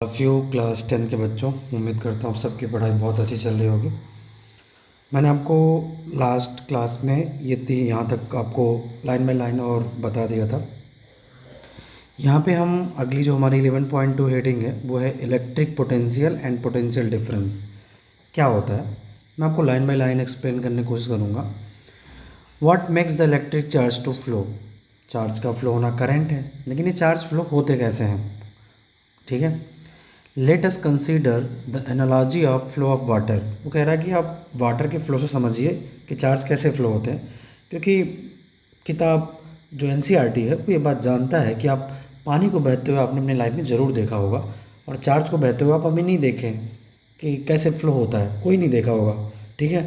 Class 10 के बच्चों, उम्मीद करता हूँ सबकी पढ़ाई बहुत अच्छी चल रही होगी। मैंने आपको लास्ट क्लास में ये थी यहाँ तक आपको लाइन बाय लाइन और बता दिया था। यहाँ पे हम अगली जो हमारी 11.2 हेडिंग है वो है electric potential and potential difference. क्या होता है मैं आपको लाइन बाय लाइन एक्सप्लेन करने की कोशिश करूँगा। What makes the electric charge to flow. Charge का फ्लो होना करंट है, लेकिन ये चार्ज फ्लो होते कैसे हैं, ठीक है। Let us consider the analogy of flow of water. वो कह रहा है कि आप वाटर के फ्लो से समझिए कि चार्ज कैसे फ्लो होते हैं, क्योंकि किताब जो एनसीईआरटी है वो ये बात जानता है कि आप पानी को बहते हुए आपने अपनी लाइफ में ज़रूर देखा होगा, और चार्ज को बहते हुए आप अभी नहीं देखें कि कैसे फ्लो होता है, कोई नहीं देखा होगा, ठीक है।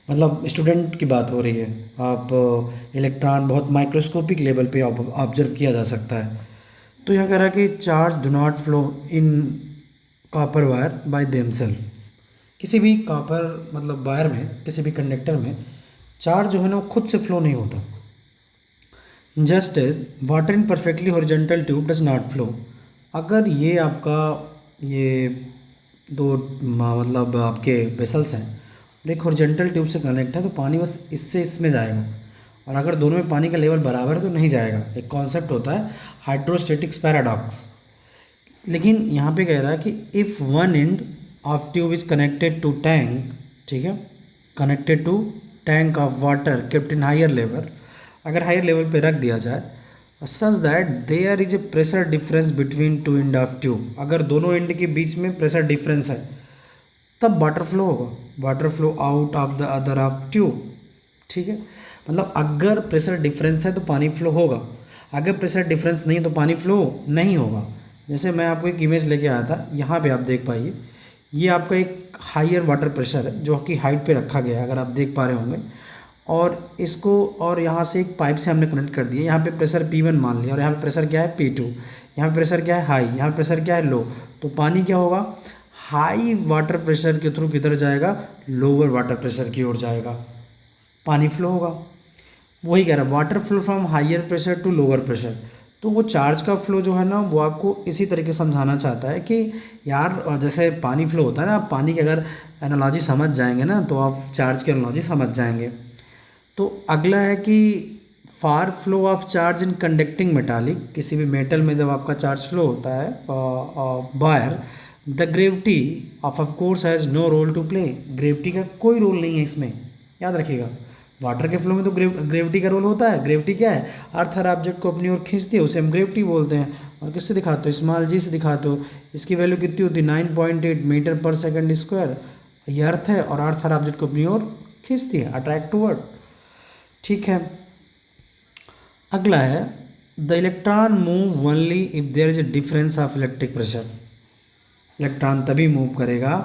मतलब स्टूडेंट की बात हो रही है, आप इलेक्ट्रॉन बहुत माइक्रोस्कोपिक लेवल पे ऑब्जर्व किया जा सकता है। तो यहाँ कह रहा है कि charge do not flow in copper wire by themself. किसी भी कॉपर मतलब वायर में, किसी भी कंडक्टर में चार्ज जो है ना वो खुद से फ्लो नहीं होता। Just as water in perfectly horizontal tube does not flow. अगर ये आपका ये दो मतलब आपके वेसल्स हैं और एक हॉरिजॉन्टल ट्यूब से कनेक्ट है, तो पानी बस इससे इसमें जाएगा, और अगर दोनों में पानी का लेवल बराबर है तो नहीं जाएगा। एक कॉन्सेप्ट होता है हाइड्रोस्टैटिक्स पैराडॉक्स। लेकिन यहाँ पे कह रहा है कि if one end of tube is connected to tank, ठीक है, connected to tank of water kept in higher level, अगर हायर लेवल पे रख दिया जाए such that there is a pressure difference between two end of tube, अगर दोनों and के बीच में प्रेशर डिफरेंस है तब वाटर फ्लो होगा, water flow out of the other of tube, ठीक है। मतलब अगर प्रेशर डिफरेंस है तो पानी फ्लो होगा, अगर प्रेशर डिफरेंस नहीं है तो पानी फ्लो नहीं होगा। जैसे मैं आपको एक इमेज लेके आया था, यहाँ पे आप देख पाइए, ये आपका एक हायर वाटर प्रेशर है जो कि हाइट पे रखा गया है, अगर आप देख पा रहे होंगे, और इसको और यहाँ से एक पाइप से हमने कनेक्ट कर दिया। यहाँ पे प्रेशर P1 मान लिया, और यहाँ पे प्रेशर क्या है P2, यहाँ पे प्रेशर क्या है हाई, यहाँ पे प्रेशर क्या है लो। तो पानी क्या होगा, हाई वाटर प्रेशर के थ्रू किधर जाएगा, लोअर वाटर प्रेशर की ओर जाएगा, पानी फ्लो होगा। वही कह रहा है water flow from higher pressure to lower pressure. तो वो चार्ज का फ्लो जो है ना वो आपको इसी तरीके समझाना चाहता है कि यार जैसे पानी फ्लो होता है ना, आप पानी की अगर एनालॉजी समझ जाएंगे ना तो आप चार्ज की एनालॉजी समझ जाएंगे। तो अगला है कि for flow of charge in conducting metallic. किसी भी मेटल में जब आपका चार्ज फ्लो होता है wire, the gravity of course has no role to play. Gravity का कोई रोल नहीं है इसमें, याद रखिएगा। वाटर के फ्लो में तो ग्रेविटी का रोल होता है। ग्रेविटी क्या है, अर्थ हर ऑब्जेक्ट को अपनी ओर खींचती है, उसे हम ग्रेविटी बोलते हैं। और किससे दिखाते हो, स्मॉल जी से दिखाते हो। इसकी वैल्यू कितनी होती है, 9.8 मीटर पर सेकंड स्क्वायर। ये अर्थ है, और अर्थ हर ऑब्जेक्ट को अपनी ओर खींचती है, अट्रैक्ट टूवर्ड, ठीक है। अगला है the electron move only if there is a difference of electric pressure. Electron तभी मूव करेगा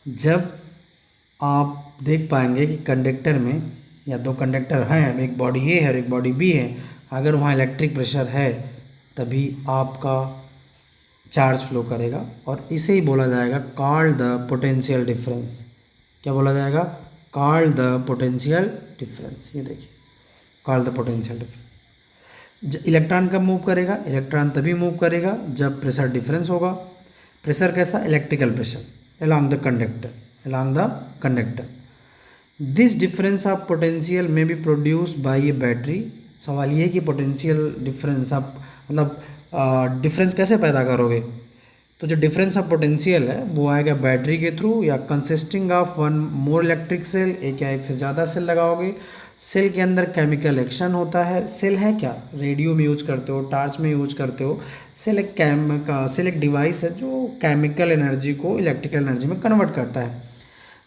जब आप देख पाएंगे कि कंडक्टर में या दो कंडक्टर हैं, एक बॉडी ए है और एक बॉडी बी है, अगर वहाँ इलेक्ट्रिक प्रेशर है तभी आपका चार्ज फ्लो करेगा, और इसे ही बोला जाएगा कॉल्ड द पोटेंशियल डिफरेंस। क्या बोला जाएगा, कॉल्ड द पोटेंशियल डिफरेंस। ये देखिए, called the potential difference. Electron कब मूव करेगा, इलेक्ट्रॉन तभी मूव करेगा जब प्रेशर डिफरेंस होगा। प्रेशर कैसा, electrical pressure along the conductor. This difference of potential may be produced by a battery. सवाल ये है कि पोटेंशियल डिफरेंस आप मतलब डिफरेंस कैसे पैदा करोगे। तो जो डिफरेंस ऑफ पोटेंशियल है वो आएगा बैटरी के थ्रू, या consisting of one more electric cell, एक या एक से ज़्यादा सेल लगाओगे। सेल के अंदर केमिकल एक्शन होता है। सेल है क्या, रेडियो में यूज करते हो, टार्च में यूज करते हो। सेल एक डिवाइस है जो केमिकल एनर्जी को इलेक्ट्रिकल एनर्जी में कन्वर्ट करता है।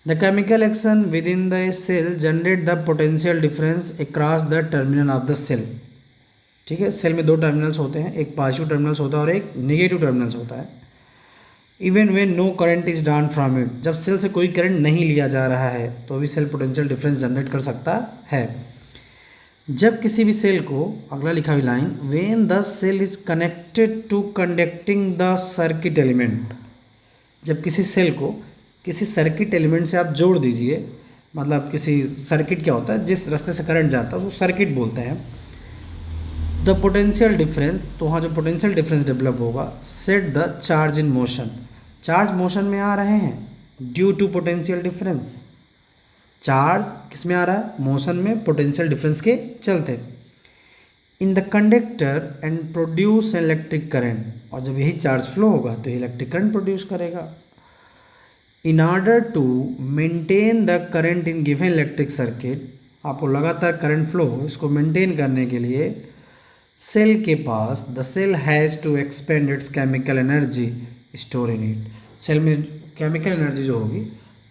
The chemical action within the cell generate the potential difference across the terminal of the cell, ठीक है। सेल में दो टर्मिनल्स होते हैं, एक पॉजिटिव टर्मिनल्स होता है और एक नेगेटिव टर्मिनल्स होता है। Even when no current is drawn from it, जब सेल से कोई करंट नहीं लिया जा रहा है तो भी सेल पोटेंशियल डिफरेंस जनरेट कर सकता है। जब किसी भी सेल को, अगला लिखा हुई line, when the cell is connected to conducting the circuit element, जब किसी सेल को किसी सर्किट एलिमेंट से आप जोड़ दीजिए, मतलब किसी सर्किट क्या होता है, जिस रास्ते से करंट जाता है उसको सर्किट बोलते हैं। द पोटेंशियल डिफरेंस, तो वहाँ जो पोटेंशियल डिफरेंस डेवलप होगा, set the charge in motion, charge motion में आ रहे हैं due to potential difference, charge किस में आ रहा है, मोशन में, पोटेंशियल डिफरेंस के चलते, in the conductor and produce electric current, और जब यही चार्ज फ्लो होगा तो इलेक्ट्रिक करंट प्रोड्यूस करेगा। In order to maintain the current in given electric circuit, आपको लगातार करंट फ्लो हो, इसको मेंटेन करने के लिए सेल के पास, the cell has to expend its chemical energy store in it, cell में केमिकल एनर्जी जो होगी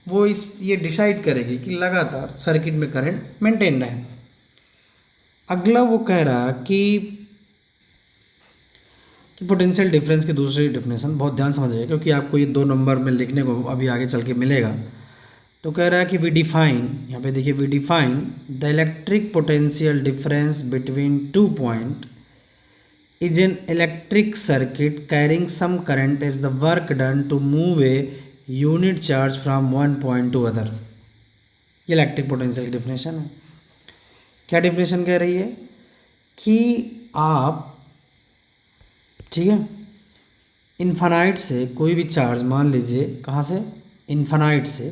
वो ये डिसाइड करेगी कि लगातार सर्किट में करंट मेंटेन रहे। अगला वो कह रहा कि पोटेंशियल डिफरेंस की दूसरी डिफिनेशन बहुत ध्यान समझिए, क्योंकि आपको ये 2 नंबर में लिखने को अभी आगे चल के मिलेगा। तो कह रहा है कि वी डिफाइन, यहाँ पे देखिए, we define the electric potential difference between 2 point is an electric circuit carrying some current is the work done to move a unit charge from one point to other. ये electric potential की definition है। क्या definition कह रही है कि आप, ठीक है, इन्फानाइट से कोई भी चार्ज, मान लीजिए कहाँ से, इन्फानाइट से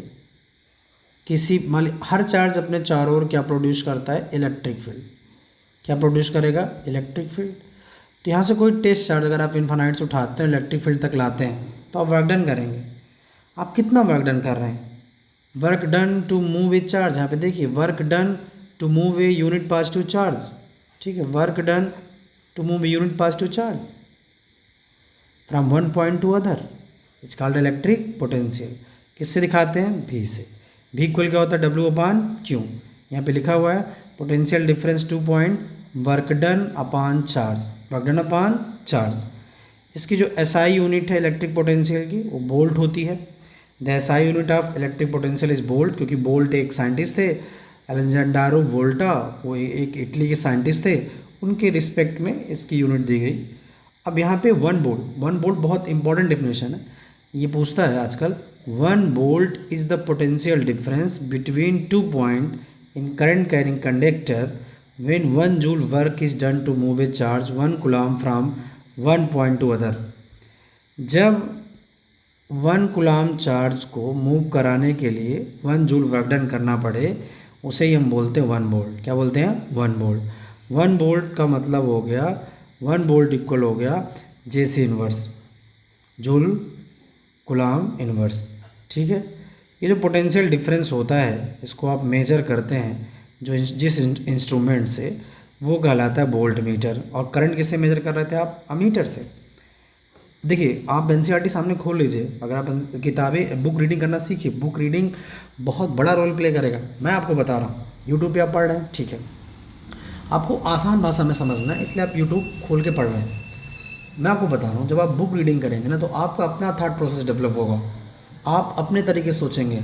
किसी, मान लीजिए हर चार्ज अपने चारों ओर क्या प्रोड्यूस करता है, इलेक्ट्रिक फील्ड। क्या प्रोड्यूस करेगा, इलेक्ट्रिक फील्ड। तो यहाँ से कोई टेस्ट चार्ज अगर आप इन्फानाइट से उठाते हैं, इलेक्ट्रिक फील्ड तक लाते हैं, तो आप वर्क डन करेंगे। आप कितना वर्क डन कर रहे हैं, work done to move a charge, यहाँ पे देखिए, work done to move a unit positive charge, ठीक है, work done to move a unit positive charge from one point to other, it's called electric potential. किससे दिखाते हैं, भी से। भी इक्वल क्या होता है, डब्ल्यू अपान क्यू। यहाँ पे लिखा हुआ है potential difference 2 point work done upon charge, work done upon charge. इसकी जो एसआई यूनिट है इलेक्ट्रिक पोटेंशियल की, वो वोल्ट होती है। The SI unit of electric potential is volt, क्योंकि वोल्ट एक साइंटिस्ट थे, एलेक्जेंडारो वोल्टा, वो एक इटली के साइंटिस्ट थे, उनके रिस्पेक्ट में इसकी यूनिट दी गई। अब यहाँ पे 1 वोल्ट बहुत इंपॉर्टेंट डिफिनेशन है, ये पूछता है आजकल। 1 volt is the potential difference between 2 point in current carrying conductor when 1 joule work is done to move a charge 1 coulomb from 1 point to other. जब 1 कूलम चार्ज को मूव कराने के लिए 1 जूल वर्क डन करना पड़े, उसे ही हम बोलते हैं 1 वोल्ट। क्या बोलते हैं, 1 वोल्ट। 1 वोल्ट का मतलब हो गया, 1 वोल्ट इक्वल हो गया जेसी इनवर्स, जूल कूलम इनवर्स, ठीक है। ये जो पोटेंशियल डिफरेंस होता है, इसको आप मेजर करते हैं जो जिस इंस्ट्रूमेंट से, वो कहलाता है वोल्ट मीटर। और करंट किससे मेजर कर रहे थे आप, अमीटर से। देखिए, आप एनसीईआरटी सामने खोल लीजिए, अगर आप किताबें, बुक रीडिंग करना सीखिए, बुक रीडिंग बहुत बड़ा रोल प्ले करेगा। मैं आपको बता रहा हूँ, यूट्यूब पे आप पढ़ रहे हैं, ठीक है, आपको आसान भाषा में समझना है, इसलिए आप यूट्यूब खोल के पढ़ रहे हैं। मैं आपको बता रहा हूँ, जब आप बुक रीडिंग करेंगे ना, तो आपका अपना थॉट प्रोसेस डेवलप होगा, आप अपने तरीके से सोचेंगे।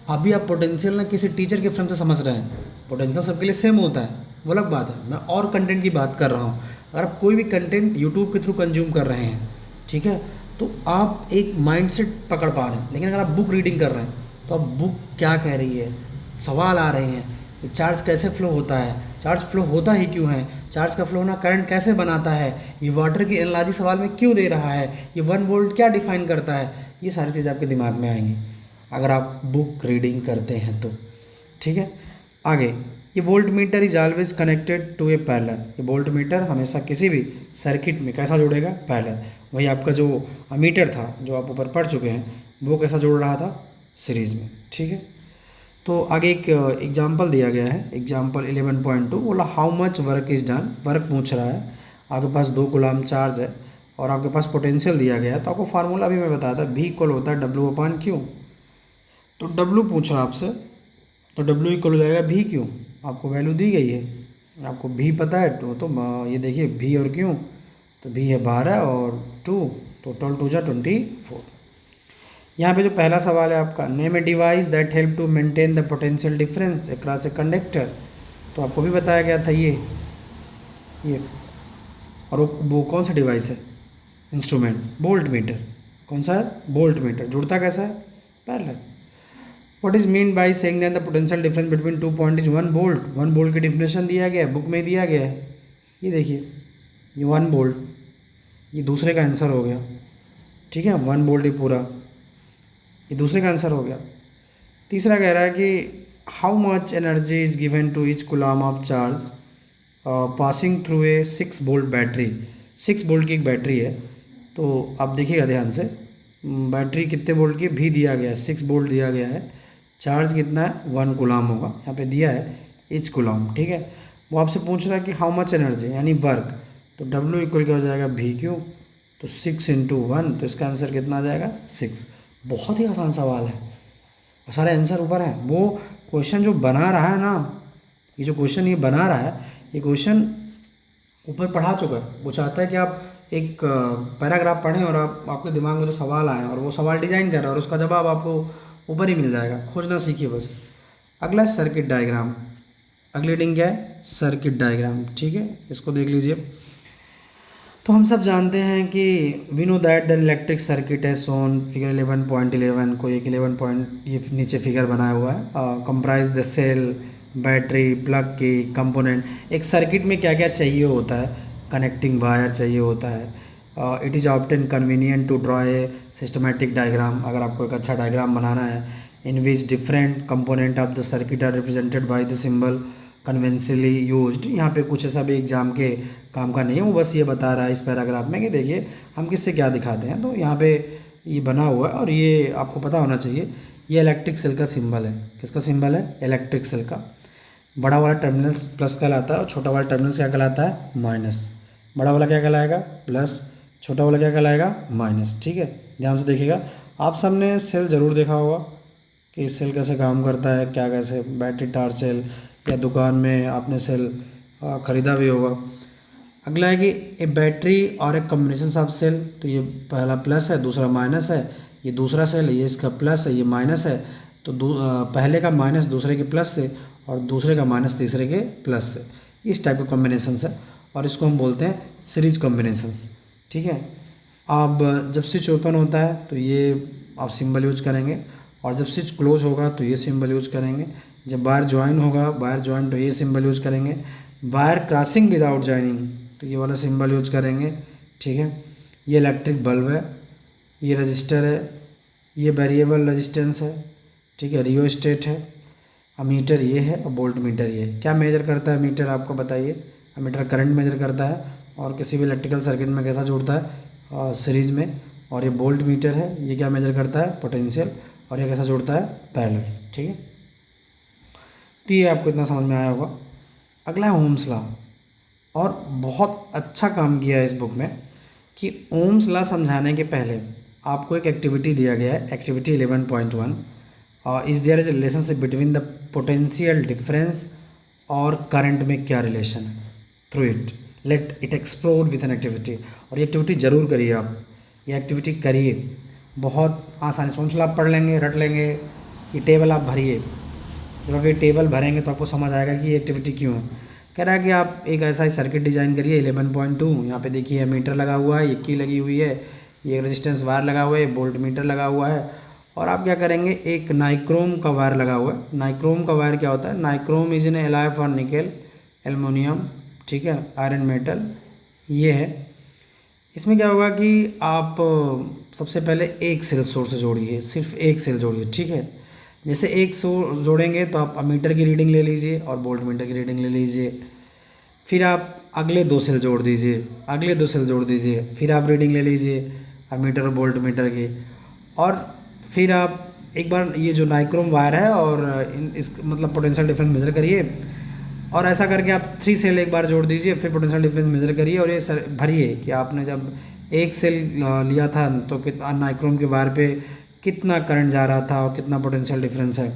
अभी आप पोटेंशियल ना किसी टीचर के फ्रेम से समझ रहे हैं, पोटेंशियल सबके लिए सेम होता है, वो अलग बात है। मैं और कंटेंट की बात कर रहा हूँ। अगर आप कोई भी कंटेंट यूट्यूब के थ्रू कंज्यूम कर रहे हैं, ठीक है, तो आप एक माइंडसेट पकड़ पा रहे हैं। लेकिन अगर आप बुक रीडिंग कर रहे हैं, तो आप बुक क्या कह रही है, सवाल आ रहे हैं, ये चार्ज कैसे फ्लो होता है, चार्ज फ्लो होता ही क्यों है, चार्ज का फ्लो होना करंट कैसे बनाता है, ये वाटर की एनालॉजी सवाल में क्यों दे रहा है, ये 1 वोल्ट क्या डिफाइन करता है, ये सारी चीज़ आपके दिमाग में आएंगी अगर आप बुक रीडिंग करते हैं तो, ठीक है। आगे, ये voltmeter is always connected to a parallel. ये वोल्ट मीटर हमेशा किसी भी सर्किट में कैसा जुड़ेगा, पैरेलल। वही आपका जो अमीटर था, जो आप ऊपर पढ़ चुके हैं, वो कैसा जुड़ रहा था, सीरीज़ में, ठीक है। तो आगे एक एग्जाम्पल दिया गया है, एग्जाम्पल 11.2, बोला how much work is done, work पूछ रहा है, आपके पास 2 कूलम चार्ज है और आपके पास पोटेंशियल दिया गया है। तो आपको फार्मूला भी मैं बताया था, V इक्वल होता है W अपान Q। तो W पूछ रहा है आपसे, तो W इक्वल हो जाएगा V Q, आपको वैल्यू दी गई है, आपको V पता है, तो ये देखिए V और Q, तो V है 12 और 2, टोटल 2 जा 24। यहाँ पे जो पहला सवाल है आपका, name a device that help to maintain the potential difference across a conductor. तो आपको भी बताया गया था ये और वो कौन सा डिवाइस है, इंस्ट्रूमेंट, वोल्ट मीटर। कौन सा है, वोल्ट मीटर। जुड़ता कैसा है, parallel. What is mean by saying that the potential difference between 2 point is 1 volt. 1 volt की डिफिनेशन दिया गया है, बुक में दिया गया है, ये देखिए ये 1 वोल्ट, ये दूसरे का आंसर हो गया, ठीक है। 1 वोल्ट ये पूरा, ये दूसरे का आंसर हो गया। तीसरा कह रहा है कि how much energy is given to each coulomb of charge passing through a 6 volt battery. 6 volt की एक बैटरी है, तो आप देखिएगा ध्यान से, बैटरी कितने वोल्ट की भी दिया गया है, 6 वोल्ट दिया गया है, चार्ज कितना है 1 कूलम होगा, यहाँ पे दिया है ईच कूलम, ठीक है। वो आपसे पूछ रहा है कि हाउ मच एनर्जी यानी वर्क, तो W इक्वल क्या हो जाएगा VQ, तो 6 × 1, तो इसका आंसर कितना आ जाएगा 6। बहुत ही आसान सवाल है और सारे आंसर ऊपर है। वो क्वेश्चन जो बना रहा है ना, ये जो क्वेश्चन ये बना रहा है, ये क्वेश्चन ऊपर पढ़ा चुका है। वो चाहता है कि आप एक पैराग्राफ पढ़ें और आपके दिमाग में जो सवाल आए और वो सवाल डिजाइन कर रहा है और उसका जवाब आपको ऊपर ही मिल जाएगा, खोजना सीखिए बस। अगला है सर्किट डायग्राम। अगली हेडिंग क्या है, सर्किट डायग्राम, ठीक है, इसको देख लीजिए। तो हम सब जानते हैं कि we know that the electric circuit है सोन फिगर 11.11 को, एक 11 पॉइंट ये नीचे फिगर बनाया हुआ है, comprise the cell, battery, plug की कंपोनेंट। एक सर्किट में क्या क्या चाहिए होता है, कनेक्टिंग वायर चाहिए होता है, it is often convenient to draw a systematic diagram, अगर आपको एक अच्छा डायग्राम बनाना है, in which different component of the circuit are represented by the symbol conventionally used. यहाँ पे कुछ ऐसा भी एग्जाम के काम का नहीं है, वो बस ये बता रहा है इस पैराग्राफ में कि देखिए हम किससे क्या दिखाते हैं। तो यहाँ पे ये बना हुआ है और ये आपको पता होना चाहिए, ये इलेक्ट्रिक सेल का सिंबल है। किसका सिंबल है, इलेक्ट्रिक सेल का। बड़ा वाला टर्मिनल प्लस कहलाता है और छोटा वाला टर्मिनल क्या कहलाता है, माइनस। बड़ा वाला क्या कहलाएगा, प्लस, छोटा वाला क्या कहलाएगा, माइनस, ठीक है। ध्यान से देखिएगा, आप सबने सेल ज़रूर देखा होगा कि सेल कैसे काम करता है, क्या कैसे, बैटरी टार सेल, या दुकान में आपने सेल ख़रीदा भी होगा। अगला है कि ए बैटरी और एक कॉम्बिनेशन ऑफ सेल, तो ये पहला प्लस है, दूसरा माइनस है, ये दूसरा सेल है, ये इसका प्लस है, ये माइनस है, तो पहले का माइनस दूसरे के प्लस से और दूसरे का माइनस तीसरे के प्लस से, इस टाइप के कॉम्बिनेशंस है और इसको हम बोलते हैं सीरीज कॉम्बिनेशंस, ठीक है। अब जब स्विच ओपन होता है तो ये आप सिंबल यूज करेंगे, और जब स्विच क्लोज होगा तो ये सिंबल यूज करेंगे, जब वायर ज्वाइन होगा, वायर ज्वाइन, तो ये सिंबल यूज करेंगे, वायर क्रॉसिंग विदाउट ज्वाइनिंग तो ये वाला सिंबल यूज करेंगे, ठीक है। ये इलेक्ट्रिक बल्ब है, ये रजिस्टर है, ये वेरिएबल रेजिस्टेंस है, ठीक है, रियोस्टेट है, अमीटर ये है और वोल्ट मीटर ये है। क्या मेजर करता है मीटर, आपको बताइए। अमीटर करंट मेजर करता है और किसी भी इलेक्ट्रिकल सर्किट में कैसा जोड़ता है, सीरीज़ में। और ये वोल्ट मीटर है, ये क्या मेजर करता है, पोटेंशियल, और ये कैसा जोड़ता है, पैरेलल, ठीक है। तो ये आपको इतना समझ में आया होगा। अगला है ओम्स लॉ, और बहुत अच्छा काम किया है इस बुक में कि ओम्स लॉ समझाने के पहले आपको एक एक्टिविटी दिया गया है, activity 11.1, is there is a relationship between the potential difference और करंट में क्या रिलेशन है, through it let it explore with an activity. और ये एक्टिविटी ज़रूर करिए आप, ये एक्टिविटी करिए, बहुत आसानी से ओम्स लॉ आप पढ़ लेंगे, रट लेंगे। ये टेबल आप भरिए, जब आप ये टेबल भरेंगे तो आपको समझ आएगा कि ये एक्टिविटी क्यों है। कह रहा है कि आप एक ऐसा ही सर्किट डिजाइन करिए 11.2, यहाँ पे देखिए मीटर लगा हुआ है, ये की लगी हुई है, ये रेजिस्टेंस वायर लगा हुआ है, वोल्ट मीटर लगा हुआ है, और आप क्या करेंगे, एक नाइक्रोम का वायर लगा हुआ है। नाइक्रोम का वायर क्या होता है, nichrome is an alloy for निकल, एल्युमिनियम, ठीक है, आयरन मेटल, ये है। इसमें क्या होगा कि आप सबसे पहले एक सेल सोर्स से जोड़िए, सिर्फ एक सेल जोड़िए, ठीक है। जैसे एक जोड़ेंगे तो आप अमीटर की रीडिंग ले लीजिए और वोल्ट मीटर की रीडिंग ले लीजिए, फिर आप अगले 2 सेल जोड़ दीजिए, अगले 2 सेल जोड़ दीजिए, फिर आप रीडिंग ले लीजिए अमीटर और वोल्ट मीटर की, और फिर आप एक बार ये जो नाइक्रोम वायर है और इस मतलब पोटेंशियल डिफरेंस मेजर करिए, और ऐसा करके आप 3 सेल एक बार जोड़ दीजिए, फिर पोटेंशियल डिफरेंस मेजर करिए, और ये भरिए कि आपने जब एक सेल लिया था तो कितना नाइक्रोम के वायर पे कितना करंट जा रहा था और कितना पोटेंशियल डिफरेंस है।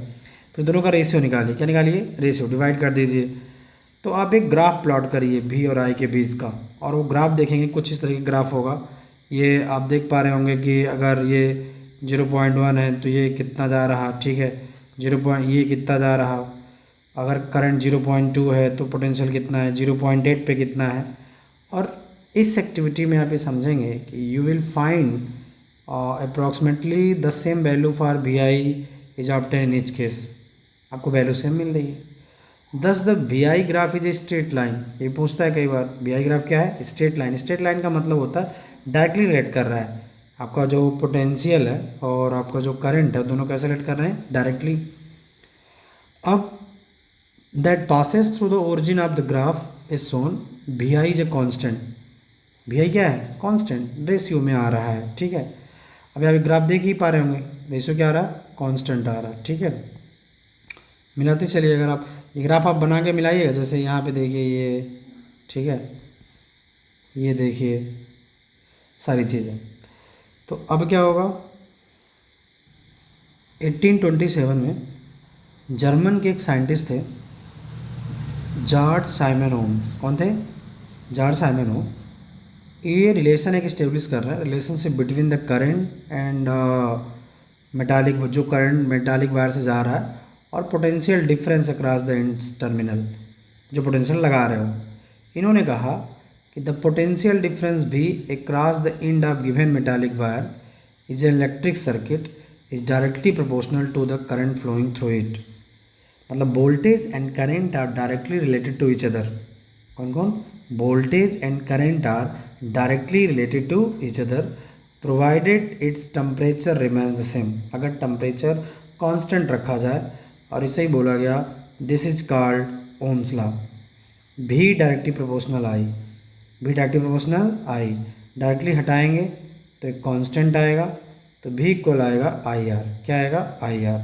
फिर दोनों का रेशियो निकालिए, क्या निकालिए, रेशियो, डिवाइड कर दीजिए। तो आप एक ग्राफ प्लॉट करिए भी और आई के बीच का, और वो ग्राफ देखेंगे कुछ इस तरह का ग्राफ होगा। ये आप देख पा रहे होंगे कि अगर ये 0.1 है तो ये कितना जा रहा, ठीक है, ये कितना जा रहा, अगर करंट 0.2 है तो पोटेंशियल कितना है, 0.8 पे कितना है। और इस एक्टिविटी में आप ये समझेंगे कि you will find approximately the same value for V I is obtain in each case, आपको वैल्यू सेम मिल रही है। Thus the V I graph is a straight line, ये पूछता है कई बार। वी आई ग्राफ क्या है? Straight line. स्ट्रेट लाइन का मतलब होता है डायरेक्टली रिलेट कर रहा है, आपका जो पोटेंशियल है और आपका जो करंट है दोनों कैसे रिलेट कर रहे हैं? डायरेक्टली। अब that passes through the origin of the graph is shown, V I is a constant. V I क्या है? कॉन्स्टेंट, रेशियो में आ रहा है, ठीक है। अभी आप ग्राफ देख ही पा रहे होंगे, रेशियो क्या आ रहा है? कॉन्स्टेंट आ रहा है, ठीक है। मिलाते चलिए, अगर आप ये ग्राफ आप बना के मिलाइएगा, जैसे यहाँ पे देखिए ये, ठीक है, ये देखिए सारी चीज़ें। तो अब क्या होगा? 1827 में जर्मन के एक साइंटिस्ट थे, जॉर्ज साइमन ओम्स। कौन थे? George Simon Ohm. ये रिलेशन एक इस्टेब्लिश कर रहा है, relationship between the current and metallic, जो करंट मेटालिक वायर से जा रहा है, और potential difference across the ends terminal, जो पोटेंशियल लगा रहे हो। इन्होंने कहा कि द पोटेंशियल डिफरेंस भी across the end of given metallic wire is an electric circuit is directly proportional to the current flowing through it. मतलब voltage and current are directly related to each other. कौन कौन? Voltage and current are directly related to each other provided it's temperature remain the same. अगर temperature constant रखा जाए, और इसे ही बोला गया this is called Ohm's law. भी डायरेक्टली प्रोपोर्शनल आई, भी डायरेक्टली प्रोपोर्शनल आई, डायरेक्टली हटाएंगे तो एक कांस्टेंट आएगा, तो भी इक्वल आएगा आई आर। क्या आएगा? I R.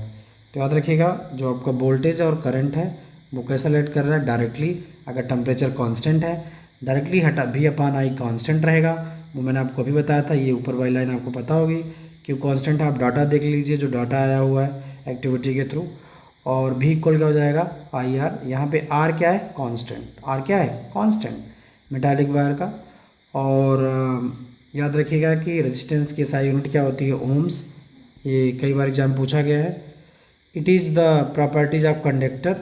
तो याद रखिएगा, जो आपका वोल्टेज और करंट है वो कैसे रिलेट कर रहा है? डायरेक्टली। अगर टेम्परेचर कांस्टेंट है, डायरेक्टली हटा भी अपान आई कांस्टेंट रहेगा। वो मैंने आपको अभी बताया था, ये ऊपर वाली लाइन आपको पता होगी कि कांस्टेंट है। आप डाटा देख लीजिए, जो डाटा आया हुआ है एक्टिविटी के थ्रू। और भी इक्वल क्या हो जाएगा? I R. यहाँ पे आर क्या है? कांस्टेंट। आर क्या है? कांस्टेंट मेटालिक वायर का। और याद रखिएगा कि रेजिस्टेंस की एसआई यूनिट क्या होती है? ओम्स। ये कई बार एग्जाम पूछा गया है। It is the properties of conductor,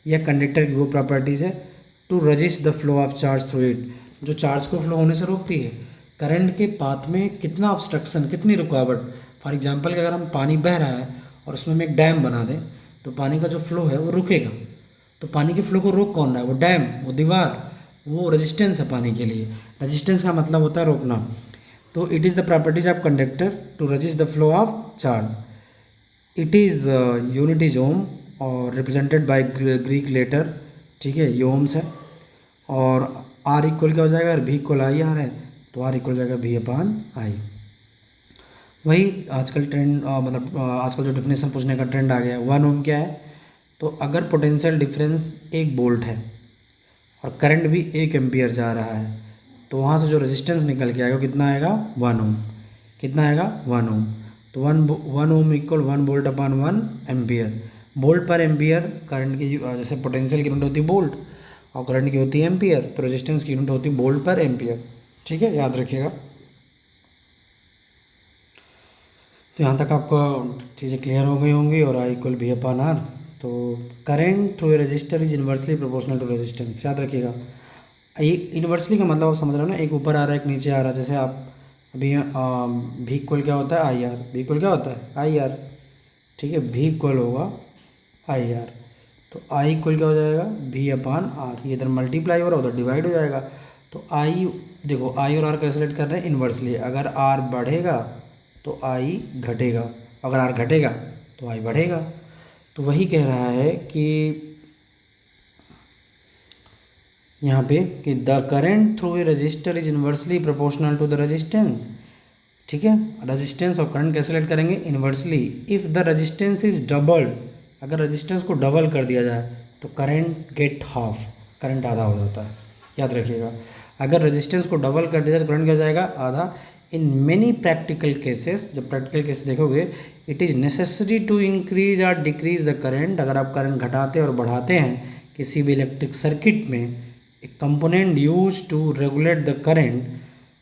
या कंडक्टर की वो प्रॉपर्टीज़ है to resist the flow of charge through it, जो चार्ज को फ्लो होने से रोकती है। करंट के पाथ में कितना ऑब्स्ट्रक्शन, कितनी रुकावट। फॉर एग्जांपल कि अगर हम पानी बह रहा है और उसमें हम एक डैम बना दें, तो पानी का जो फ्लो है वो रुकेगा। तो पानी के फ्लो को रोक कौन रहा है? वो डैम, वो दीवार, वो रेजिस्टेंस है पानी के लिए। रेजिस्टेंस का मतलब होता है रोकना। तो it is the properties of conductor to resist the flow of charge. It is unit is ohm और रिप्रेजेंटेड बाय ग्रीक लेटर, ठीक है, ये ओम्स है। और आर इक्वल क्या हो जाएगा? भी इक्वल आई आर है, तो आर इक्वल हो जाएगा भी अपान आई। वही आजकल ट्रेंड, मतलब आजकल जो डिफिनेशन पूछने का ट्रेंड आ गया है। 1 ओम क्या है? तो अगर पोटेंशियल डिफरेंस 1 वोल्ट है और करंट भी 1 एम्पियर जा रहा है, तो वहाँ से जो रेजिस्टेंस निकल के आएगा वो कितना आएगा? 1 ओम। कितना आएगा? 1 ओम। तो 1 ओम इक्वल 1 वोल्ट अपान 1 एम्पियर। वोल्ट पर एम्पियर करंट की, जैसे पोटेंशियल की यूनिट होती है वोल्ट और करंट की होती है एम्पियर, तो रेजिस्टेंस की यूनिट होती है वोल्ट पर एम्पियर, ठीक है, याद रखिएगा। तो यहाँ तक आपको चीज़ें क्लियर हो गई होंगी। और आई इक्वल भी अपान आर। तो current through a resistor is inversely proportional to resistance, याद रखिएगा। ये इन्वर्सली का मतलब आप समझ रहे हो ना, एक ऊपर आ रहा है एक नीचे आ रहा है। जैसे आप अभी भी इक्वल क्या होता है? I R. भी इक्वल क्या होता है? आई आर, ठीक है। भी इक्वल होगा आई आर, तो आई इक्वल क्या हो जाएगा? भी अपान आर। ये इधर मल्टीप्लाई हो रहा है, उधर डिवाइड हो जाएगा। तो आई, देखो आई और आर कैलकुलेट कर रहे हैं इन्वर्सली। अगर आर बढ़ेगा तो आई घटेगा, अगर आर घटेगा तो आई बढ़ेगा। तो वही कह रहा है कि यहाँ पे कि the current through a resistor is inversely proportional to the resistance, ठीक है। रेजिस्टेंस और करंट कैसे रिलेट करेंगे? Inversely. If the resistance is doubled, अगर रेजिस्टेंस को डबल कर दिया जाए तो करंट गेट हाफ, करंट आधा हो जाता है, याद रखिएगा। अगर रेजिस्टेंस को डबल कर दिया जाए तो करंट क्या हो जाएगा? आधा। इन मेनी प्रैक्टिकल केसेस, जब प्रैक्टिकल केस देखोगे, it is necessary to increase और डिक्रीज द करंट। अगर आप करंट घटाते और बढ़ाते हैं किसी भी इलेक्ट्रिक सर्किट में, एक component use to regulate the current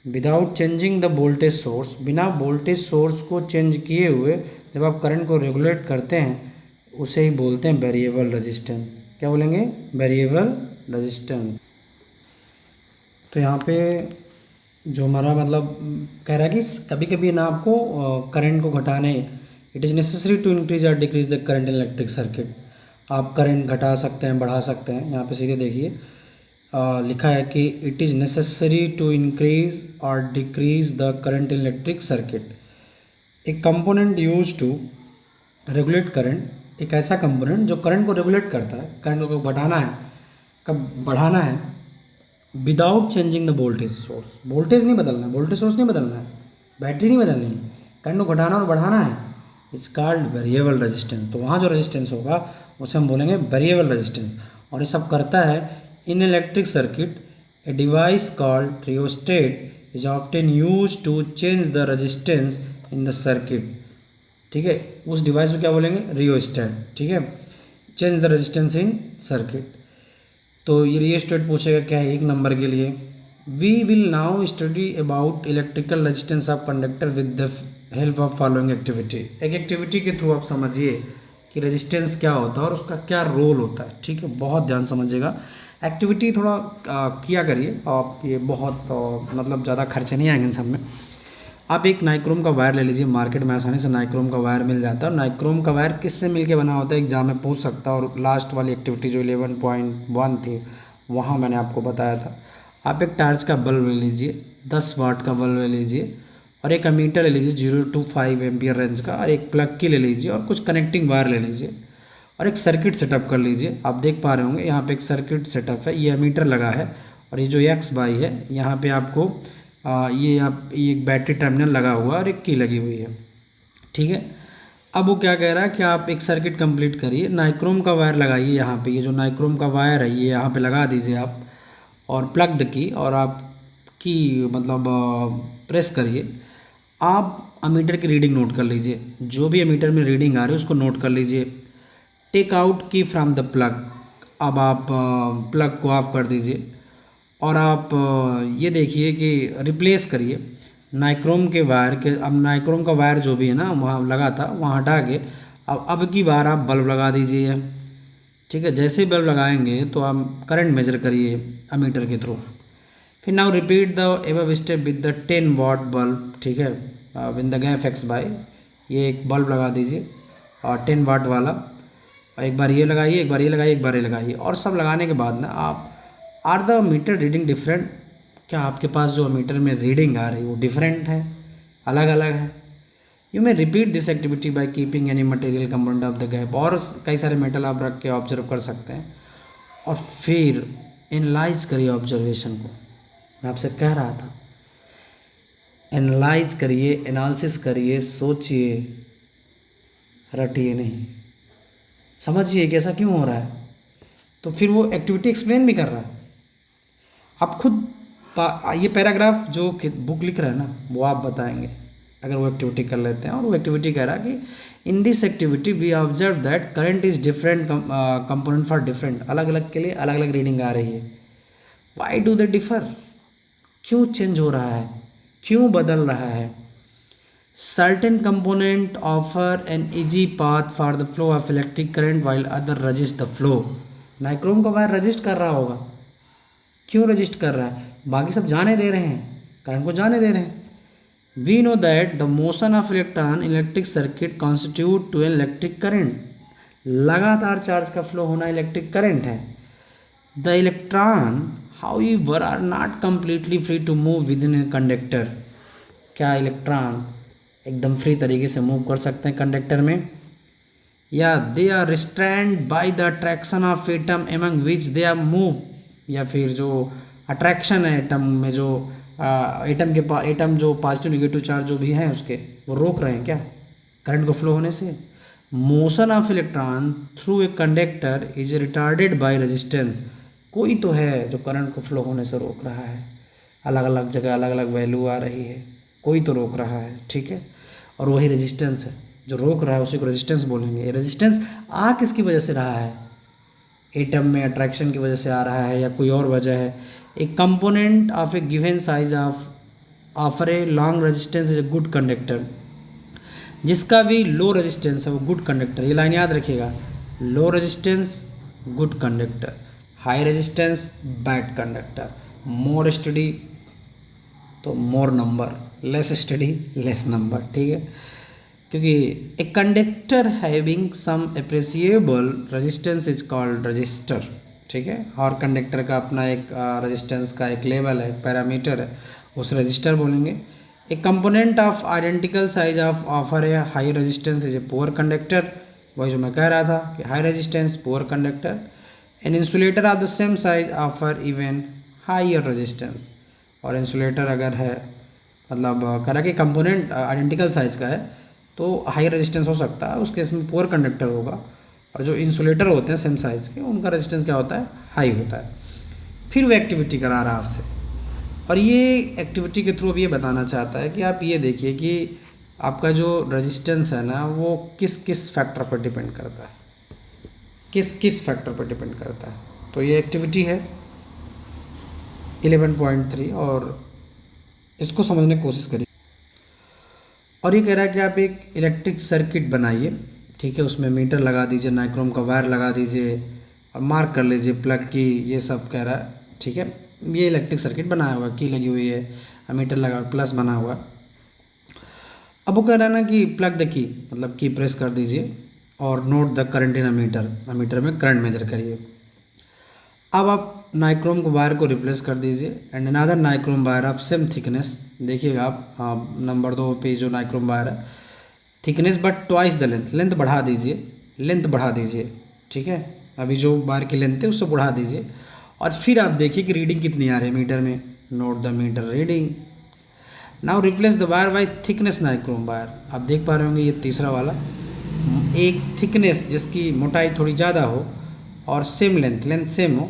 without changing the voltage source, बिना वोल्टेज सोर्स को चेंज किए हुए जब आप करंट को रेगुलेट करते हैं, उसे ही बोलते हैं वेरिएबल रेजिस्टेंस। क्या बोलेंगे? Variable resistance. तो यहाँ पे जो हमारा मतलब कह रहा है कि कभी कभी ना आपको करंट को घटाने, it is necessary to increase और decrease the current in electric circuit. आप करंट घटा सकते हैं, बढ़ा सकते हैं। यहाँ पे सीधे देखिए लिखा है कि it is necessary to increase और decrease the current in electric circuit. एक component use to regulate current, एक ऐसा कंपोनेंट जो करंट को रेगुलेट करता है, करंट को घटाना है, कब बढ़ाना है, without changing the voltage source. Voltage नहीं बदलना है, वोल्टेज सोर्स नहीं बदलना है, बैटरी नहीं बदलनी है, करंट को घटाना और बढ़ाना है। It's called variable resistance. तो वहाँ जो रेजिस्टेंस होगा उसे हम बोलेंगे वेरिएबल रेजिस्टेंस। और ये सब करता है in electric circuit a device called rheostat is often use to change the resistance in the circuit. ठीक है, उस डिवाइस को क्या बोलेंगे? रियोस्टेट। ठीक है, change the resistance in circuit. तो ये रियोस्टेट पूछेगा क्या है 1 नंबर के लिए। We will now study about electrical resistance of conductor with the help of following activity. एक एक्टिविटी के थ्रू आप समझिए कि रेजिस्टेंस क्या होता है और उसका क्या रोल होता है। ठीक है, बहुत ध्यान समझिएगा। एक्टिविटी थोड़ा किया करिए आप, ये बहुत मतलब ज़्यादा खर्चे नहीं आएंगे इन सब में। आप एक नाइक्रोम का वायर ले लीजिए, मार्केट में आसानी से नाइक्रोम का वायर मिल जाता है। और नाइक्रोम का वायर किससे मिलके बना होता है एग्जाम में पूछ सकता है। और लास्ट वाली एक्टिविटी जो 11.1 थी वहाँ मैंने आपको बताया था। आप एक टार्च का बल्ब ले लीजिए, 10 वाट का बल्ब ले लीजिए, और एक अमीटर ले लीजिए 0 to 5 एम्पियर रेंज का, और एक प्लग की ले लीजिए, और कुछ कनेक्टिंग वायर ले लीजिए, और एक सर्किट सेटअप कर लीजिए। आप देख पा रहे होंगे यहाँ पे एक सर्किट सेटअप है, ये अमीटर लगा है, और ये जो एक्स वाई है यहाँ पे आपको ये एक बैटरी टर्मिनल लगा हुआ है और एक की लगी हुई है। ठीक है, अब वो क्या कह रहा है कि आप एक सर्किट कंप्लीट करिए, नाइक्रोम का वायर लगाइए यहाँ पे। ये जो नाइक्रोम का वायर है ये यहाँ पे लगा दीजिए आप, और प्लग की, और आप की मतलब प्रेस करिए। आप अमीटर की रीडिंग नोट कर लीजिए, जो भी अमीटर में रीडिंग आ रही है उसको नोट कर लीजिए। टेक आउट की फ्रॉम द प्लग। अब आप प्लग को ऑफ कर दीजिए, और आप ये देखिए कि रिप्लेस करिए नाइक्रोम के वायर के। अब नाइक्रोम का वायर जो भी है ना वहाँ लगा था वहाँ हटा के अब की बार आप बल्ब लगा दीजिए। ठीक है, जैसे ही बल्ब लगाएंगे तो आप करंट मेजर करिए अमीटर के थ्रू। फिर now repeat the above step with the 10 watt bulb. ठीक है, with the gap x by, ये एक बल्ब लगा दीजिए और 10 वाट वाला, एक बार ये लगाइए, एक बार ये लगाइए, एक बार ये लगाइए। और सब लगाने के बाद ना आप are the meter reading different, क्या आपके पास जो मीटर में रीडिंग आ रही है वो डिफरेंट है, अलग अलग है। You may repeat this activity by keeping any material component of the gap. और कई सारे मेटल आप रख के ऑब्जर्व कर सकते हैं, और फिर एनालाइज करिए ऑब्जर्वेशन को। मैं आपसे कह रहा था एनालाइज करिए, एनालिसिस करिए, सोचिए, रटिए नहीं, समझिए कि ऐसा क्यों हो रहा है। तो फिर वो एक्टिविटी एक्सप्लेन भी कर रहा है। आप खुद ये पैराग्राफ जो बुक लिख रहा है ना वो आप बताएंगे अगर वो एक्टिविटी कर लेते हैं। और वो एक्टिविटी कह रहा है कि in this activity we observe that current is different component for different. अलग अलग के लिए अलग अलग रीडिंग आ रही है। वाई डू दे डिफर, क्यों चेंज हो रहा है, क्यों बदल रहा है। Certain component offer an easy path for the flow of electric current while other resist the flow. Nichrome का वायर रजिस्ट कर रहा होगा, क्यों रजिस्ट कर रहा है, बाकी सब जाने दे रहे हैं, करंट को जाने दे रहे हैं। We know that the motion of electron electric circuit constitute to an electric current. लगातार चार्ज का फ्लो होना इलेक्ट्रिक करंट है। The electron however are not completely free to move within a conductor. क्या electron एकदम free तरीके से move कर सकते हैं कंडक्टर में, या they are restrained by the attraction of atom among which they are move. या फिर जो अट्रैक्शन है एटम में, जो एटम जो पॉजिटिव नेगेटिव चार्ज जो भी हैं उसके, वो रोक रहे हैं क्या करंट को फ्लो होने से। Motion of electron through a conductor is retarded by resistance. कोई तो है जो करंट को फ्लो होने से रोक रहा है, अलग अलग जगह अलग अलग वैल्यू आ रही है, कोई तो रोक रहा है। ठीक है, और वही रेजिस्टेंस है जो रोक रहा है, उसी को रेजिस्टेंस बोलेंगे। ये रेजिस्टेंस आ किसकी वजह से रहा है, एटम में अट्रैक्शन की वजह से आ रहा है या कोई और वजह है। ए component of A given size offer a long resistance is a good conductor. जिसका भी लो रेजिस्टेंस है वो गुड कंडक्टर। ये लाइन याद रखिएगा, low resistance good conductor, high resistance bad conductor. More study तो more number, less study less number. ठीक है, क्योंकि a conductor having some appreciable resistance is called resistor, ठीक है। और कंडक्टर का अपना एक रेजिस्टेंस का एक लेवल है, पैरामीटर है, उस रजिस्टर बोलेंगे। ए component of identical size of offer A high resistance is a poor conductor, वही जो मैं कह रहा था कि high resistance poor conductor. An insulator of the same size offer even higher resistance, और इंसुलेटर अगर है मतलब कह रहा कि कंपोनेंट आइडेंटिकल साइज का है तो हाई रेजिस्टेंस हो सकता है, उस केस में पुअर कंडक्टर होगा। और जो इंसुलेटर होते हैं सेम साइज़ के, उनका रेजिस्टेंस क्या होता है, हाई होता है। फिर वो एक्टिविटी करा रहा है आपसे, और ये एक्टिविटी के थ्रू अब ये बताना चाहता है कि आप ये देखिए कि आपका जो रेजिस्टेंस है ना वो किस किस फैक्टर पर डिपेंड करता है, किस किस फैक्टर पर डिपेंड करता है। तो ये एक्टिविटी है 11.3 और इसको समझने की कोशिश करिए। और ये कह रहा है कि आप एक इलेक्ट्रिक सर्किट बनाइए, ठीक है, उसमें मीटर लगा दीजिए, नाइक्रोम का वायर लगा दीजिए और मार्क कर लीजिए प्लग की, ये सब कह रहा है, ठीक है। ये इलेक्ट्रिक सर्किट बनाया हुआ है, की लगी हुई है, मीटर लगा प्लस बना हुआ है। अब वो कह रहा है ना कि प्लग द की, मतलब की प्रेस कर दीजिए और note the current in meter, meter में करंट मेजर करिए। अब आप नाइक्रोम को वायर को रिप्लेस कर दीजिए and another nichrome wire of same thickness, देखिएगा आप, हाँ नंबर 2 पे जो नाइक्रोम वायर है, thickness but twice the length, length बढ़ा दीजिए, लेंथ बढ़ा दीजिए, ठीक है। अभी जो वायर की लेंथ है उससे बढ़ा दीजिए और फिर आप देखिए कि रीडिंग कितनी आ रही है मीटर में, note the meter reading. Now replace the wire by thickness nichrome wire, आप देख पा रहे होंगे ये तीसरा वाला, एक थिकनेस जिसकी मोटाई थोड़ी ज़्यादा हो और सेम लेंथ, लेंथ सेम हो,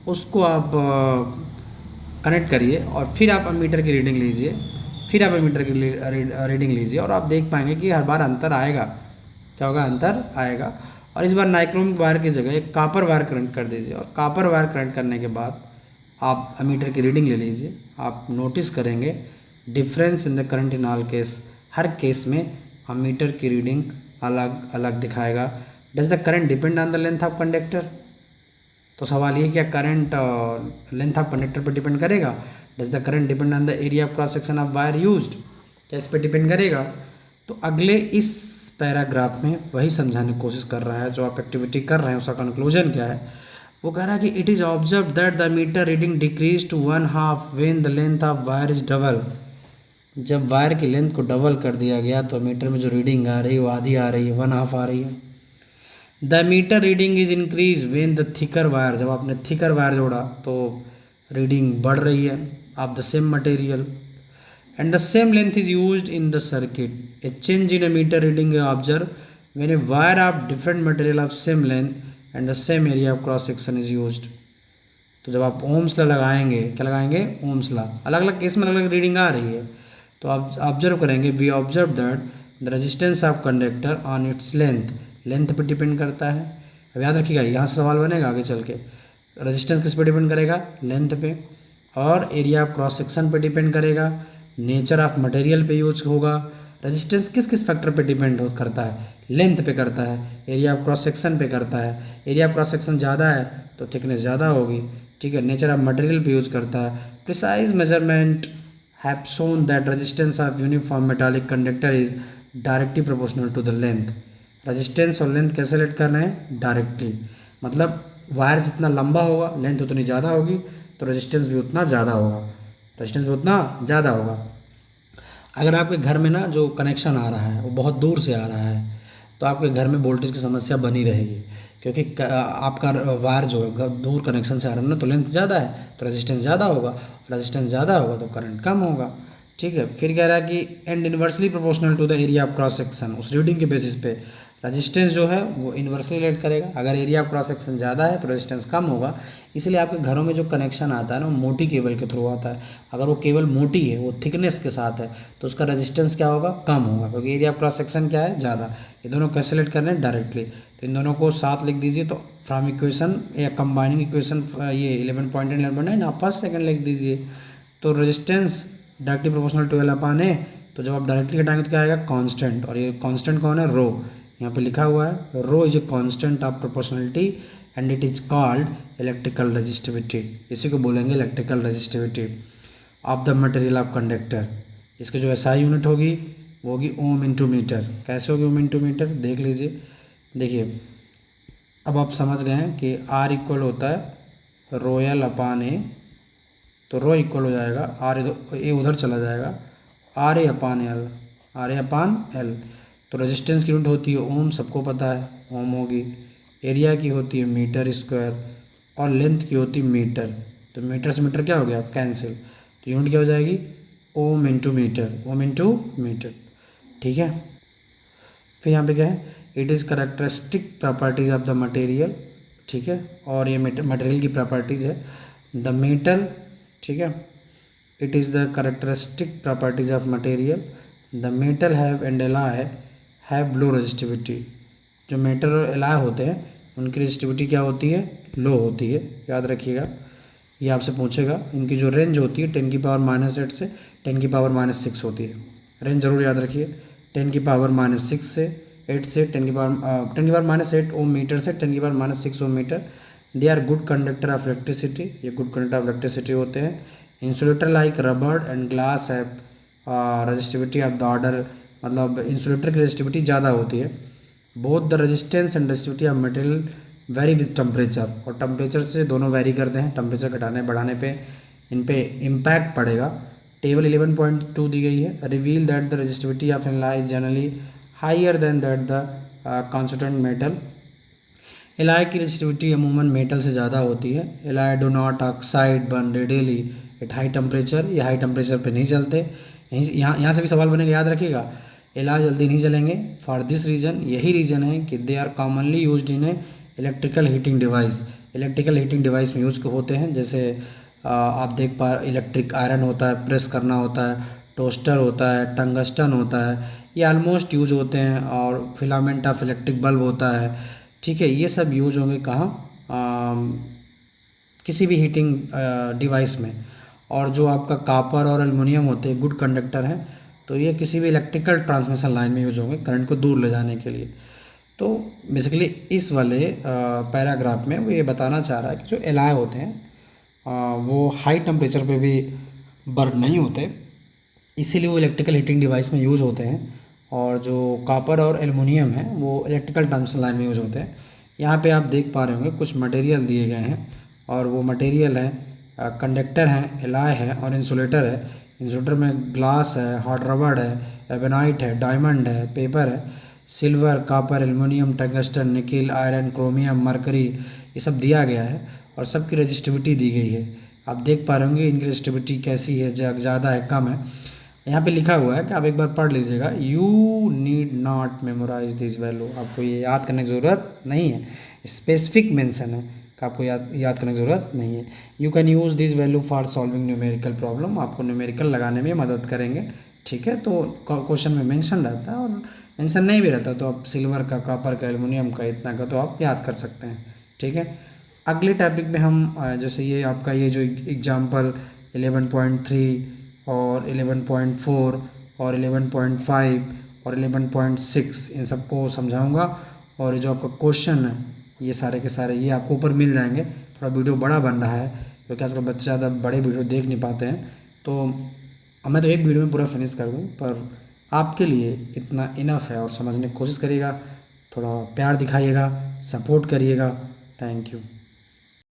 उसको आप कनेक्ट करिए और फिर आप मीटर की रीडिंग लीजिए, फिर आप मीटर की रीडिंग लीजिए और आप देख पाएंगे कि हर बार अंतर आएगा, क्या होगा, अंतर आएगा। और इस बार नाइक्रोम वायर की जगह एक कापर वायर कनेक्ट कर दीजिए और कापर वायर कनेक्ट करने के बाद आप मीटर की रीडिंग ले लीजिए। आप नोटिस करेंगे difference in the current in all case, her case में मीटर की रीडिंग अलग अलग दिखाएगा। Does the current depend on the length of conductor, तो सवाल ये क्या करंट लेंथ ऑफ कंडक्टर पर डिपेंड करेगा। Does the current depend on the area of cross section of wire used, क्या इस पर डिपेंड करेगा। तो अगले इस पैराग्राफ में वही समझाने की कोशिश कर रहा है, जो आप एक्टिविटी कर रहे हैं उसका कंक्लूजन क्या है। वो कह रहा है कि it is observe that the meter reading decrease to 1/2 when the length of wire is double, जब वायर की लेंथ को डबल कर दिया गया तो मीटर में जो रीडिंग आ रही है वो आधी आ रही है, 1/2 आ रही है। The meter reading is increase when the thicker wire, जब आपने थिकर वायर जोड़ा तो रीडिंग बढ़ रही है of the same material and the same length is used in the circuit. A change in A meter reading A observe when a wire of different material of same length and the same area of cross section is used. तो जब आप ohms ला लगाएंगे, क्या लगाएंगे, ohms ला, अलग अलग case में अलग अलग रीडिंग आ रही है, तो आप ऑब्जर्व करेंगे, we observe that the resistance of conductor on its length, length पर डिपेंड करता है। अब याद रखिएगा, यहाँ से सवाल बनेगा आगे चल के, रेजिस्टेंस किस पे डिपेंड करेगा, लेंथ पे, और एरिया ऑफ क्रॉस सेक्शन पे डिपेंड करेगा, नेचर ऑफ मटेरियल पे यूज होगा। रेजिस्टेंस किस किस फैक्टर पे डिपेंड करता है, लेंथ पे करता है, एरिया ऑफ क्रॉस सेक्शन पे करता है, एरिया ऑफ क्रॉस सेक्शन ज़्यादा है तो थिकनेस ज़्यादा होगी, ठीक है। नेचर ऑफ मटेरियल पे यूज करता है। Precise measurement have shown that resistance of uniform metallic conductor is directly proportional to the length. Resistance और लेंथ कैसे लेट कर रहे हैं, डायरेक्टली, मतलब वायर जितना लंबा होगा लेंथ उतनी ज़्यादा होगी तो रेजिस्टेंस भी उतना ज़्यादा होगा, रेजिस्टेंस भी उतना ज़्यादा होगा। अगर आपके घर में ना जो कनेक्शन आ रहा है वो बहुत दूर से आ रहा है तो आपके घर में वोल्टेज की समस्या बनी रहेगी, क्योंकि आपका वायर जो है दूर कनेक्शन से आ रहा है ना, तो लेंथ ज़्यादा है तो रेजिस्टेंस ज़्यादा होगा, रेजिस्टेंस ज़्यादा होगा तो करंट कम होगा, ठीक है। फिर कह रहा है कि and inversely proportional to the area of cross section, उस रीडिंग के बेसिस पे रेजिस्टेंस जो है वो इन्वर्सली रिलेट करेगा। अगर एरिया ऑफ क्रॉस सेक्शन ज़्यादा है तो रेजिस्टेंस कम होगा। इसलिए आपके घरों में जो कनेक्शन आता है ना वो मोटी केबल के थ्रू आता है। अगर वो केबल मोटी है, वो थिकनेस के साथ है, तो उसका रेजिस्टेंस क्या होगा, कम होगा, क्योंकि एरिया ऑफ क्रॉस सेक्शन क्या है, ज़्यादा। ये दोनों कैसे रिलेट करने हैं, डायरेक्टली। तो इन दोनों को साथ लिख दीजिए, तो फ्रॉम इक्वेशन या कंबाइनिंग इक्वेशन ये 11.11 आप फर्स्ट सेकंड लिख दीजिए। तो resistance directly proportional to L upon A, तो जब आप डायरेक्टली घटाएंगे तो क्या आएगा, कांस्टेंट, और ये कांस्टेंट कौन है, रो, यहाँ पे लिखा हुआ है, rho is a constant of proportionality and it is called electrical resistivity. इसी को बोलेंगे electrical resistivity of the material of conductor. इसकी जो एसआई यूनिट होगी वो होगी ओम इंटू मीटर। कैसे होगी ओम इंटू मीटर, देख लीजिए। देखिए अब आप समझ गए हैं कि R इक्वल होता है रोयल अपान ए, तो रो इक्वल हो जाएगा आर, ए उधर चला जाएगा, R A upon L, R A upon L. तो रेजिस्टेंस की यूनिट होती है ओम, सबको पता है ओम होगी। एरिया की होती है मीटर स्क्वायर और लेंथ की होती है मीटर। तो मीटर से मीटर क्या हो गया, कैंसिल। तो यूनिट क्या हो जाएगी, ohm into meter, ohm into meter. ठीक है, फिर यहाँ पे क्या है, it is characteristic properties of the material. ठीक है, और ये मटेरियल की प्रॉपर्टीज़ है। द मेटल, ठीक है, it is the characteristic properties of material. The metal have and alloy have low resistivity. जो मेटल और एलॉय होते हैं उनकी रेजिस्टिविटी क्या होती है, लो होती है। याद रखिएगा, ये आपसे पूछेगा। इनकी जो रेंज होती है 10⁻⁸ से 10⁻⁶ होती है। रेंज जरूर याद रखिए, 10⁻⁶ से 8 से 10⁻⁸ ओम मीटर से 10⁻⁶ ohm meter. They are good conductor of electricity, ये गुड कंडक्टर ऑफ इलेक्ट्रिसिटी होते हैं। Insulator like rubber and glass है रजिस्टिविटी ऑफ द ऑर्डर, मतलब इंसुलेटर की रजिस्टिविटी ज़्यादा होती है। Both the resistance and resistivity of material vary with temperature, और टेम्परेचर से दोनों वेरी करते हैं। टेम्परेचर घटाने बढ़ाने पे इन पे इम्पैक्ट पड़ेगा। टेबल 11.2 दी गई है। Reveal that the resistivity of alloy is generally higher than that the constant metal. Alloy की रजिस्टिविटी अमूमन मेटल से ज़्यादा होती है। Alloy do not oxide burn readily at high temperature, ये हाई टेम्परेचर पे नहीं चलते। यहाँ से भी सवाल बनेगा, याद रखिएगा, एलॉय जल्दी नहीं जलेंगे। फॉर दिस रीज़न, यही रीज़न है कि they are commonly used in a electrical heating device. Electrical heating device में यूज होते हैं। जैसे आप देख पा, इलेक्ट्रिक आयरन होता है, प्रेस करना होता है, टोस्टर होता है, टंगस्टन होता है, ये ऑलमोस्ट यूज होते हैं। और फिलामेंट ऑफ इलेक्ट्रिक बल्ब होता है। ठीक है, ये सब यूज होंगे कहाँ, किसी भी हीटिंग डिवाइस में। और जो आपका कॉपर और एल्युमिनियम होते हैं गुड कंडक्टर हैं, तो ये किसी भी इलेक्ट्रिकल ट्रांसमिशन लाइन में यूज होंगे करंट को दूर ले जाने के लिए। तो बेसिकली इस वाले पैराग्राफ में वो ये बताना चाह रहा है कि जो एलॉय होते हैं वो हाई टेम्परेचर पे भी बर्न नहीं होते, इसीलिए वो इलेक्ट्रिकल हीटिंग डिवाइस में यूज होते हैं। और जो कॉपर और एल्युमिनियम है वो इलेक्ट्रिकल ट्रांसमिशन लाइन में यूज होते हैं। यहाँ पे आप देख पा रहे होंगे कुछ मटेरियल दिए गए हैं, और वो मटेरियल है कंडक्टर है, एलॉय है और इंसुलेटर है। इंसुलेटर में ग्लास है, हॉट रबड़ है, एबेनाइट है, डायमंड है, पेपर है, silver, copper, aluminium, tungsten, nickel, iron, chromium, mercury, ये सब दिया गया है। और सबकी रजिस्टिविटी दी गई है। आप देख पा रहे होंगे इनकी रजिस्टिविटी कैसी है, ज़्यादा है, कम है। यहाँ पे लिखा हुआ है कि आप एक बार पढ़ लीजिएगा। You need not memorise this value, आपको ये याद करने की ज़रूरत नहीं है। स्पेसिफिक मेंशन है कि आपको याद करने की ज़रूरत नहीं है। You can use this value for solving numerical problem, आपको न्यूमेरिकल लगाने में मदद करेंगे। ठीक है, तो क्वेश्चन में मेंशन रहता है, और मेंशन नहीं भी रहता तो आप सिल्वर का, कॉपर का, एल्युमिनियम का, इतना का तो आप याद कर सकते हैं। ठीक है, अगले टॉपिक में हम जैसे ये आपका ये जो एग्जाम्पल 11.3 और 11.4 और 11.5 और 11.6 इन सबको समझाऊंगा। और ये जो आपका क्वेश्चन है ये सारे के सारे ये आपको ऊपर मिल जाएंगे। थोड़ा वीडियो बड़ा बन रहा है क्योंकि आजकल बच्चे ज़्यादा बड़े वीडियो देख नहीं पाते हैं, तो मैं तो एक वीडियो में पूरा फिनिश कर दूँ, पर आपके लिए इतना इनफ है। और समझने की कोशिश करिएगा, थोड़ा प्यार दिखाइएगा, सपोर्ट करिएगा। Thank you.